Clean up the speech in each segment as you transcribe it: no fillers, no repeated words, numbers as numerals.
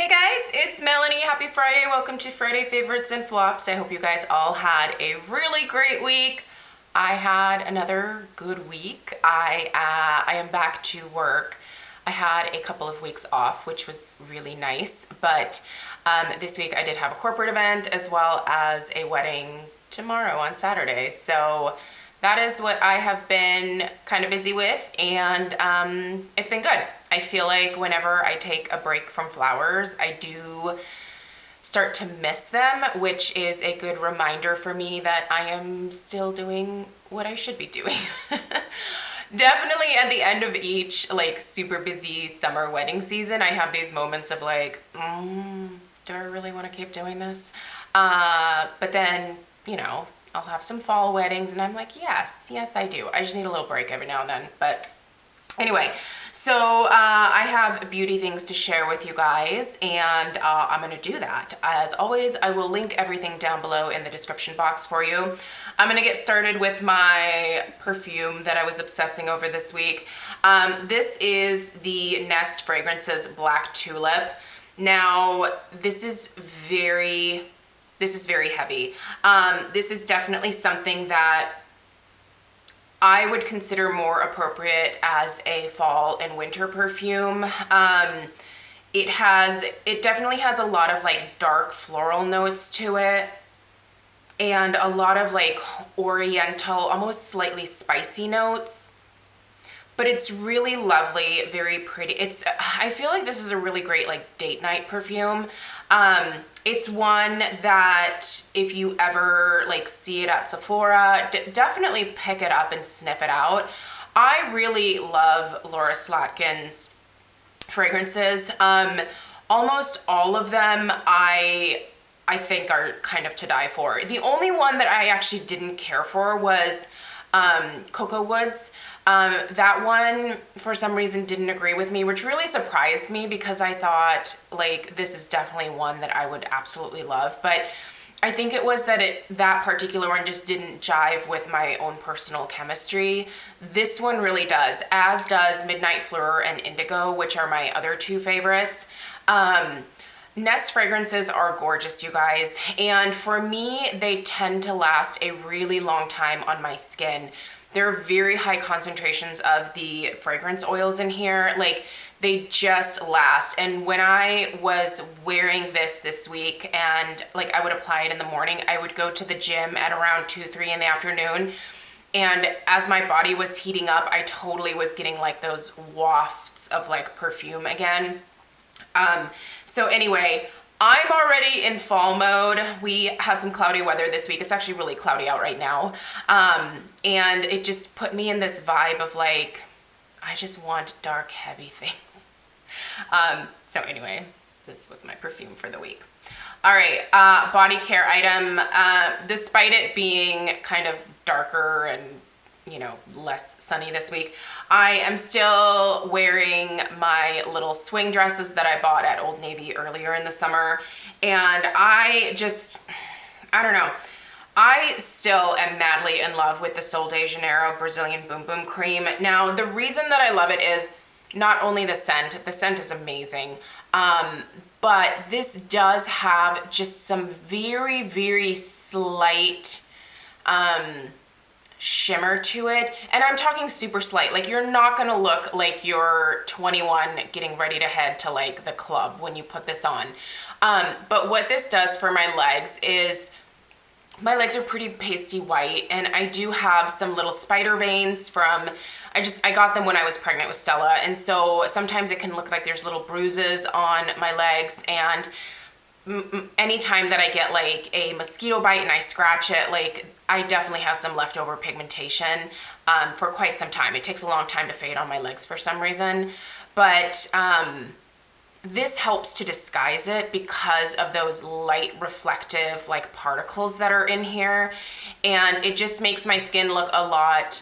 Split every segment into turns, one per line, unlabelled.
Hey guys, it's Melanie. Happy Friday. Welcome to Friday Favorites and Flops. I hope you guys all had a really great week. I had another good week. I am back to work. I had a couple of weeks off, which was really nice, but this week I did have a corporate event as well as a wedding tomorrow on Saturday. So that is what I have been kind of busy with, and it's been good. I feel like whenever I take a break from flowers, I do start to miss them, which is a good reminder for me that I am still doing what I should be doing. Definitely at the end of each like super busy summer wedding season, I have these moments of like, do I really want to keep doing this? But then, I'll have some fall weddings and I'm like, yes, I do. I just need a little break every now and then. But anyway, so I have beauty things to share with you guys, and I'm going to do that. As always, I will link everything down below in the description box for you. I'm going to get started with my perfume that I was obsessing over this week. This is the Nest Fragrances Black Tulip. Now, this is very heavy. This is definitely something that I would consider more appropriate as a fall and winter perfume. It definitely has a lot of like dark floral notes to it and a lot of like oriental, almost slightly spicy notes. But it's really lovely, very pretty. I feel like this is a really great like date night perfume. It's one that if you ever like see it at Sephora, definitely pick it up and sniff it out. I really love Laura Slatkin's fragrances. Almost all of them I think are kind of to die for. The only one that I actually didn't care for was Cocoa Woods. That one for some reason didn't agree with me, which really surprised me because I thought like this is definitely one that I would absolutely love, but I think it was that that particular one just didn't jive with my own personal chemistry. This one really does, as does Midnight Fleur and Indigo, which are my other two favorites. Nest fragrances are gorgeous, you guys, and for me, they tend to last a really long time on my skin. There are very high concentrations of the fragrance oils in here. Like, they just last. And when I was wearing this week and like I would apply it in the morning, I would go to the gym at around 2-3 in the afternoon. And as my body was heating up, I totally was getting like those wafts of like perfume again. So anyway, I'm already in fall mode. We had some cloudy weather this week. It's actually really cloudy out right now. And it just put me in this vibe of like, I just want dark, heavy things. So anyway, this was my perfume for the week. All right, body care item. Despite it being kind of darker and less sunny this week, I am still wearing my little swing dresses that I bought at Old Navy earlier in the summer. And I don't know. I still am madly in love with the Sol de Janeiro Brazilian Boom Boom Cream. Now, the reason that I love it is not only the scent is amazing, but this does have just some very, very slight, shimmer to it, and I'm talking super slight. Like, you're not gonna look like you're 21 getting ready to head to like the club when you put this on. But what this does for my legs is my legs are pretty pasty white, and I do have some little spider veins from I got them when I was pregnant with Stella, and so sometimes it can look like there's little bruises on my legs, and anytime that I get like a mosquito bite and I scratch it, like I definitely have some leftover pigmentation for quite some time. It takes a long time to fade on my legs for some reason, but this helps to disguise it because of those light reflective like particles that are in here, and it just makes my skin look a lot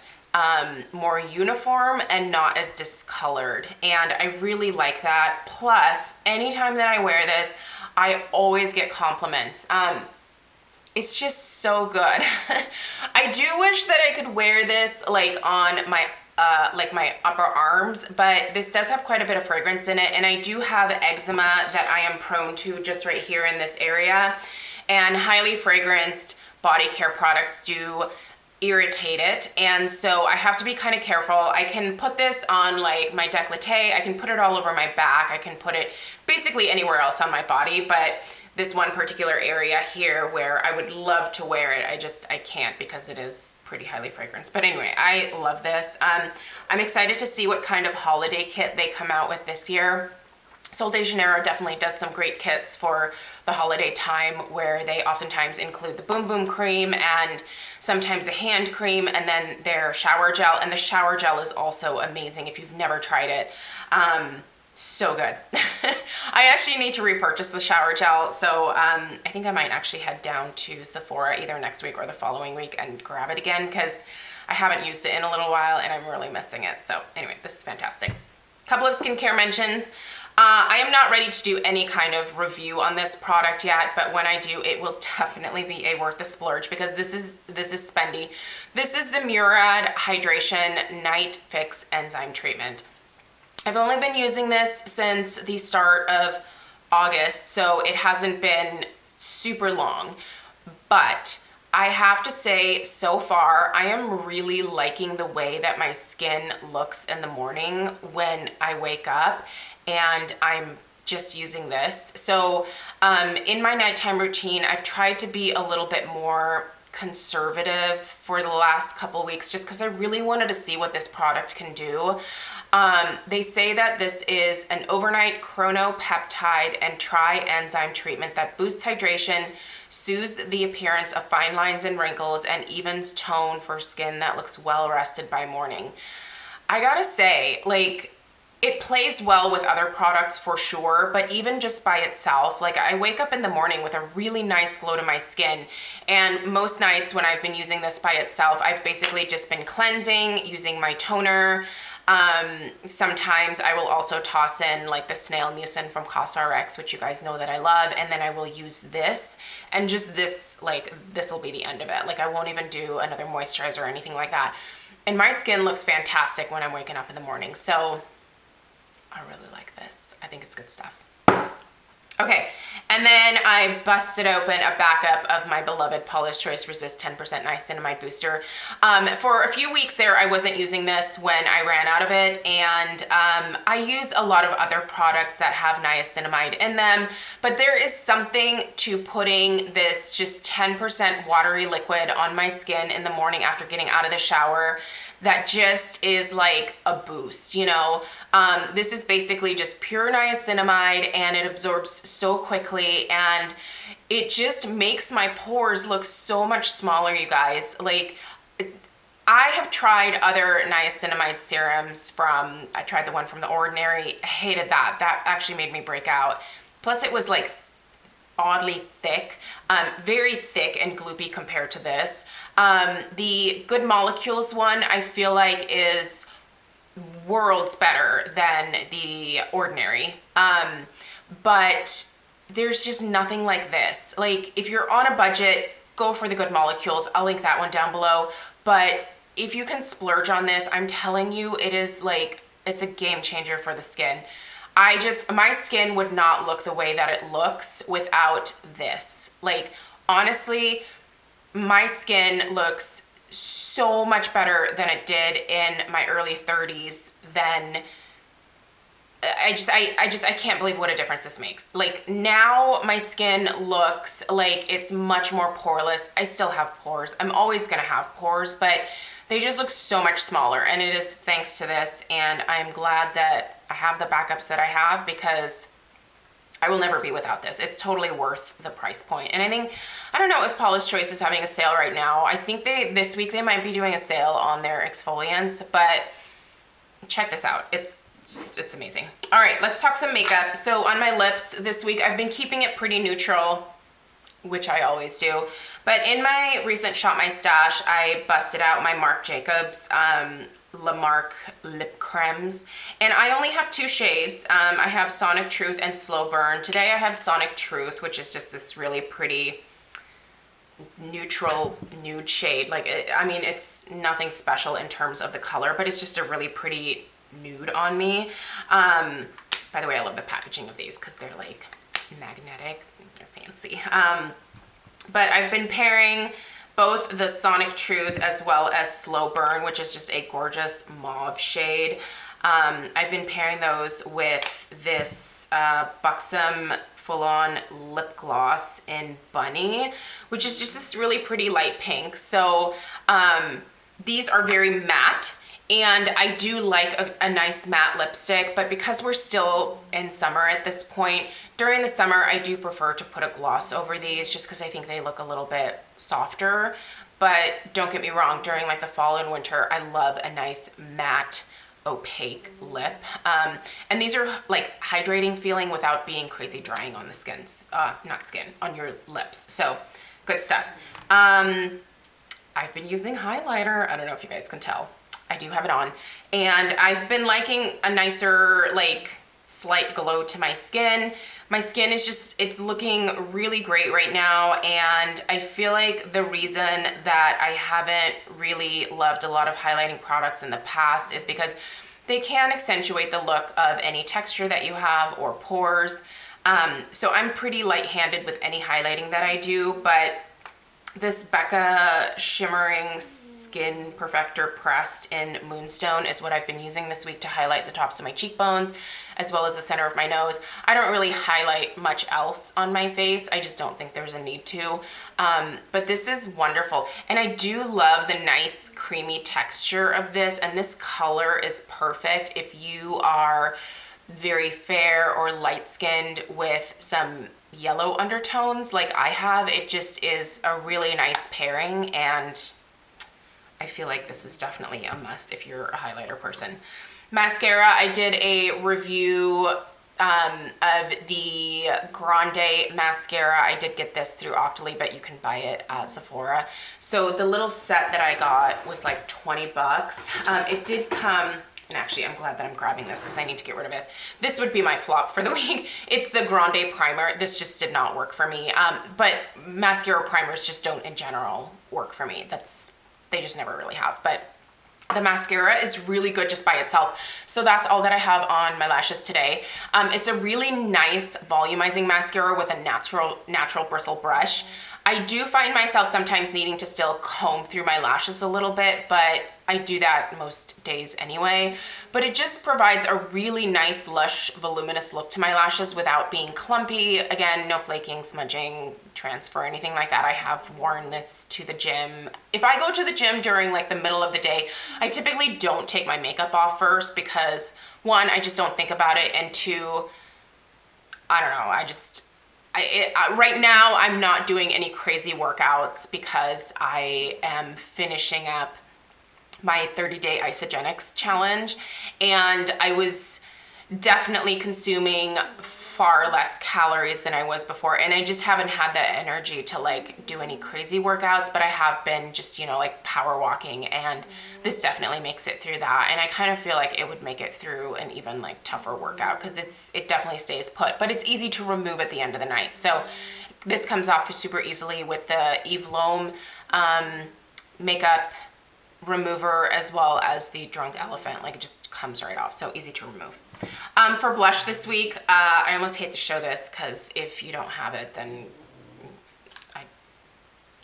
more uniform and not as discolored, and I really like that. Plus, anytime that I wear this, I always get compliments. It's just so good. I do wish that I could wear this like on my like my upper arms, but this does have quite a bit of fragrance in it. And I do have eczema that I am prone to just right here in this area. And highly fragranced body care products do irritate it, and so I have to be kind of careful. I can put this on like my décolleté, I can put it all over my back, I can put it basically anywhere else on my body, but this one particular area here where I would love to wear it, I can't because it is pretty highly fragranced. But anyway, I love this. I'm excited to see what kind of holiday kit they come out with this year. Sol de Janeiro definitely does some great kits for the holiday time where they oftentimes include the Boom Boom cream and sometimes a hand cream and then their shower gel. And the shower gel is also amazing if you've never tried it. So good. I actually need to repurchase the shower gel, so I think I might actually head down to Sephora either next week or the following week and grab it again because I haven't used it in a little while and I'm really missing it. So anyway, this is fantastic. Couple of skincare mentions. I am not ready to do any kind of review on this product yet, but when I do, it will definitely be a worth the splurge because this is spendy. This is the Murad Hydration Night Fix Enzyme Treatment. I've only been using this since the start of August, so it hasn't been super long, but I have to say, so far, I am really liking the way that my skin looks in the morning when I wake up and I'm just using this. So in my nighttime routine, I've tried to be a little bit more conservative for the last couple weeks just because I really wanted to see what this product can do. They say that this is an overnight chronopeptide and tri-enzyme treatment that boosts hydration, soothes the appearance of fine lines and wrinkles, and evens tone for skin that looks well rested by morning. I gotta say, like, it plays well with other products for sure, but even just by itself, like I wake up in the morning with a really nice glow to my skin. And most nights when I've been using this by itself, I've basically just been cleansing, using my toner. Sometimes I will also toss in like the snail mucin from CosRx, which you guys know that I love. And then I will use this and just this, like, this will be the end of it. Like I won't even do another moisturizer or anything like that. And my skin looks fantastic when I'm waking up in the morning. So I really like this. I think it's good stuff. Okay, and then I busted open a backup of my beloved Paula's Choice Resist 10% Niacinamide Booster. For a few weeks there, I wasn't using this when I ran out of it, and I use a lot of other products that have niacinamide in them, but there is something to putting this just 10% watery liquid on my skin in the morning after getting out of the shower that just is like a boost, you know? This is basically just pure niacinamide and it absorbs so quickly and it just makes my pores look so much smaller, you guys. Like, I have tried other niacinamide serums I tried the one from The Ordinary. I hated that. That actually made me break out. Plus it was like oddly thick, very thick and gloopy compared to this. The Good Molecules one I feel like is worlds better than The Ordinary, but there's just nothing like this. Like, if you're on a budget, go for the Good Molecules. I'll link that one down below, but if you can splurge on this, I'm telling you, it is like, it's a game changer for the skin. My skin would not look the way that it looks without this. Like, honestly, my skin looks so much better than it did in my early 30s. Then I can't believe what a difference this makes. Like, now my skin looks like it's much more poreless. I still have pores. I'm always gonna have pores, but they just look so much smaller, and it is thanks to this, and I'm glad that I have the backups that I have because I will never be without this. It's totally worth the price point. And I don't know if Paula's Choice is having a sale right now. I think this week they might be doing a sale on their exfoliants, but check this out. It's amazing. All right, let's talk some makeup. So on my lips this week, I've been keeping it pretty neutral, which I always do. But in my recent Shop My Stash, I busted out my Marc Jacobs La Marque lip cremes, and I only have two shades. I have Sonic Truth and Slow Burn. Today I have Sonic Truth, which is just this really pretty neutral nude shade. Like, I mean, it's nothing special in terms of the color, but it's just a really pretty nude on me. By the way, I love the packaging of these because they're like magnetic, they're fancy. But I've been pairing both the Sonic Truth as well as Slow Burn, which is just a gorgeous mauve shade. I've been pairing those with this Buxom Full-On Lip Gloss in Bunny, which is just this really pretty light pink. So these are very matte, and I do like a nice matte lipstick, but because we're still in summer at this point, during the summer I do prefer to put a gloss over these just because I think they look a little bit softer. But don't get me wrong, during like the fall and winter, I love a nice matte opaque lip. And these are like hydrating feeling without being crazy drying on the skins, on your lips. So good stuff. I've been using highlighter. I don't know if you guys can tell. I do have it on, and I've been liking a nicer, like, slight glow to my skin. My skin is just, it's looking really great right now, and I feel like the reason that I haven't really loved a lot of highlighting products in the past is because they can accentuate the look of any texture that you have or pores. So I'm pretty light-handed with any highlighting that I do, but this Becca Shimmering Skin Perfector Pressed in Moonstone is what I've been using this week to highlight the tops of my cheekbones as well as the center of my nose. I don't really highlight much else on my face. I just don't think there's a need to. But this is wonderful. And I do love the nice creamy texture of this, and this color is perfect if you are very fair or light-skinned with some yellow undertones like I have. It just is a really nice pairing, and I feel like this is definitely a must if you're a highlighter person. Mascara, I did a review of the Grande mascara. I did get this through Octoly, but you can buy it at Sephora. So the little set that I got was like 20 bucks. It did come, and actually I'm glad that I'm grabbing this because I need to get rid of it. This would be my flop for the week. It's the Grande primer. This just did not work for me. But mascara primers just don't in general work for me. They just never really have. But the mascara is really good just by itself. So that's all that I have on my lashes today. It's a really nice volumizing mascara with a natural bristle brush. I do find myself sometimes needing to still comb through my lashes a little bit, but I do that most days anyway. But it just provides a really nice, lush, voluminous look to my lashes without being clumpy. Again, no flaking, smudging, transfer, anything like that. I have worn this to the gym. If I go to the gym during like the middle of the day, I typically don't take my makeup off first because one, I just don't think about it, and two, I don't know, right now I'm not doing any crazy workouts because I am finishing up my 30-day Isogenics challenge, and I was definitely consuming far less calories than I was before, and I just haven't had the energy to like do any crazy workouts, but I have been just, you know, like power walking, and this definitely makes it through that. And I kind of feel like it would make it through an even like tougher workout because it definitely stays put, but it's easy to remove at the end of the night. So this comes off super easily with the Eve Lome makeup remover as well as the Drunk Elephant. Like, it just comes right off, so easy to remove. For blush this week, I almost hate to show this because if you don't have it, then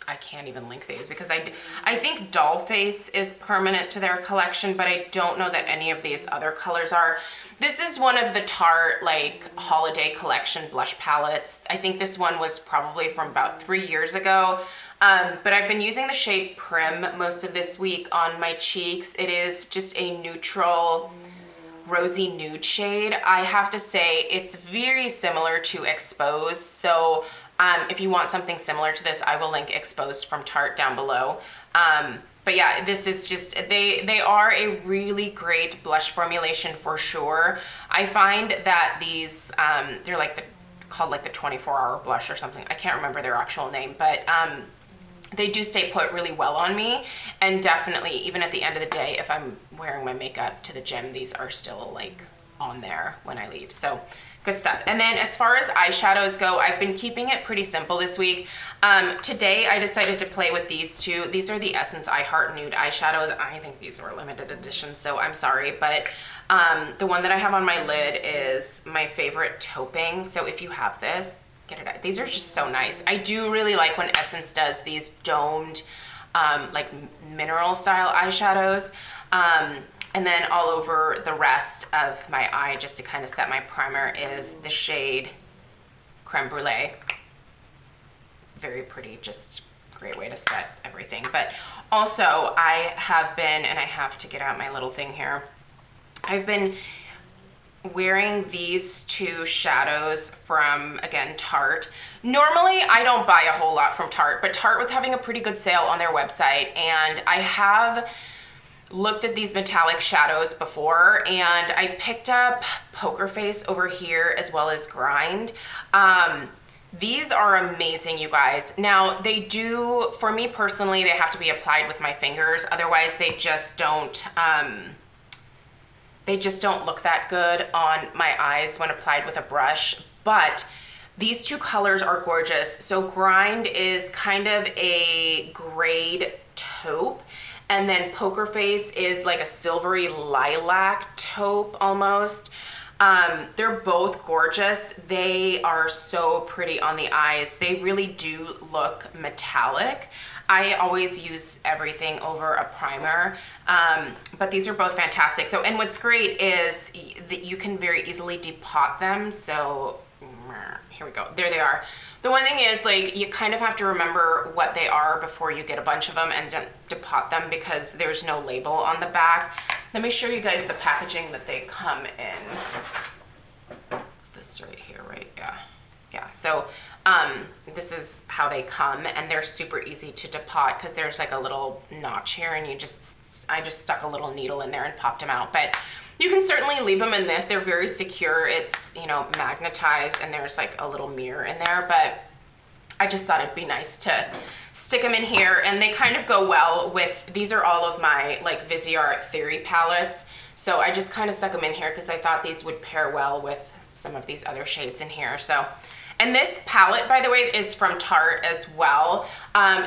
I can't even link these because I think Dollface is permanent to their collection, but I don't know that any of these other colors are. This is one of the Tarte like holiday collection blush palettes. I think this one was probably from about 3 years ago. But I've been using the shade Prim most of this week on my cheeks. It is just a neutral rosy nude shade. I have to say it's very similar to Exposed. So if you want something similar to this, I will link Exposed from Tarte down below. But yeah, this is just, they are a really great blush formulation for sure. I find that these, they're like called like the 24-hour blush or something. I can't remember their actual name, but they do stay put really well on me, and definitely even at the end of the day, if I'm wearing my makeup to the gym, these are still like on there when I leave. So Good stuff. And then as far as eyeshadows go, I've been keeping it pretty simple this week. Today I decided to play with these two. These are the Essence I Heart Nude eyeshadows. I think these were limited edition, so I'm sorry. But the one that I have on my lid is my favorite tauping. So if you have this, get it out. These are just so nice. I do really like when Essence does these domed, like mineral style eyeshadows. And then all over the rest of my eye, just to kind of set my primer, is the shade Creme Brulee. Very pretty, just great way to set everything. But also I have been, and I have to get out my little thing here, I've been wearing these two shadows from, again, Tarte. Normally I don't buy a whole lot from Tarte, but Tarte was having a pretty good sale on their website, and I have looked at these metallic shadows before, and I picked up Poker Face over here as well as Grind. These are amazing, you guys. Now they do, for me personally, they have to be applied with my fingers, otherwise they just don't look that good on my eyes when applied with a brush. But these two colors are gorgeous. So Grind is kind of a grade taupe, and then Poker Face is like a silvery lilac taupe almost. They're both gorgeous. They are so pretty on the eyes. They really do look metallic. I always use everything over a primer, but these are both fantastic. So, and what's great is that you can very easily depot them. So here we go, there they are. The one thing is, like, you kind of have to remember what they are before you get a bunch of them and depot them, because there's no label on the back. Let me show you guys the packaging that they come in. It's this right here, right? Yeah. So this is how they come, and they're super easy to depot because there's like a little notch here, and I just stuck a little needle in there and popped them out. But you can certainly leave them in this. They're very secure. It's, you know, magnetized, and there's like a little mirror in there, but I just thought it'd be nice to stick them in here, and they kind of go well with, these are all of my like Viseart Theory palettes. So I just kind of stuck them in here because I thought these would pair well with some of these other shades in here. So, and this palette, by the way, is from Tarte as well.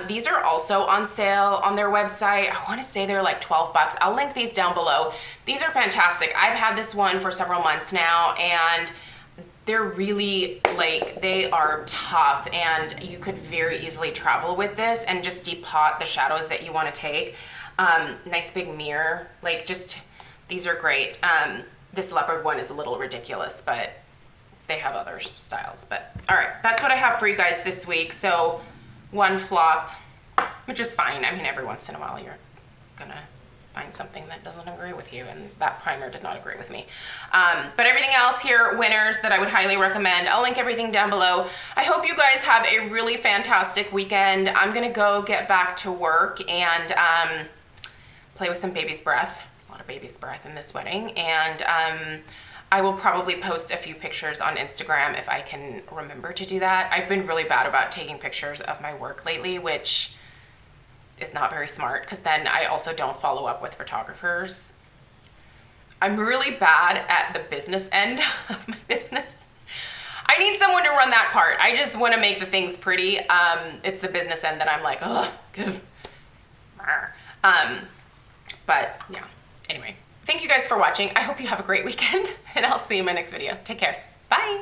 These are also on sale on their website. I want to say they're like 12 bucks. I'll link these down below. These are fantastic. I've had this one for several months now, and they're really, like, they are tough, and you could very easily travel with this and just depot the shadows that you want to take. Nice big mirror, like, just, these are great. This leopard one is a little ridiculous, but they have other styles. But all right, that's what I have for you guys this week. So one flop, which is fine. I mean, every once in a while you're gonna find something that doesn't agree with you, and that primer did not agree with me. But everything else here, winners that I would highly recommend. I'll link everything down below. I hope you guys have a really fantastic weekend. I'm gonna go get back to work and play with some baby's breath. A lot of baby's breath in this wedding. And I will probably post a few pictures on Instagram if I can remember to do that. I've been really bad about taking pictures of my work lately, which is not very smart, because then I also don't follow up with photographers. I'm really bad at the business end of my business. I need someone to run that part. I just want to make the things pretty. It's the business end that I'm like, ugh. But yeah, anyway. Thank you guys for watching. I hope you have a great weekend, and I'll see you in my next video. Take care. Bye.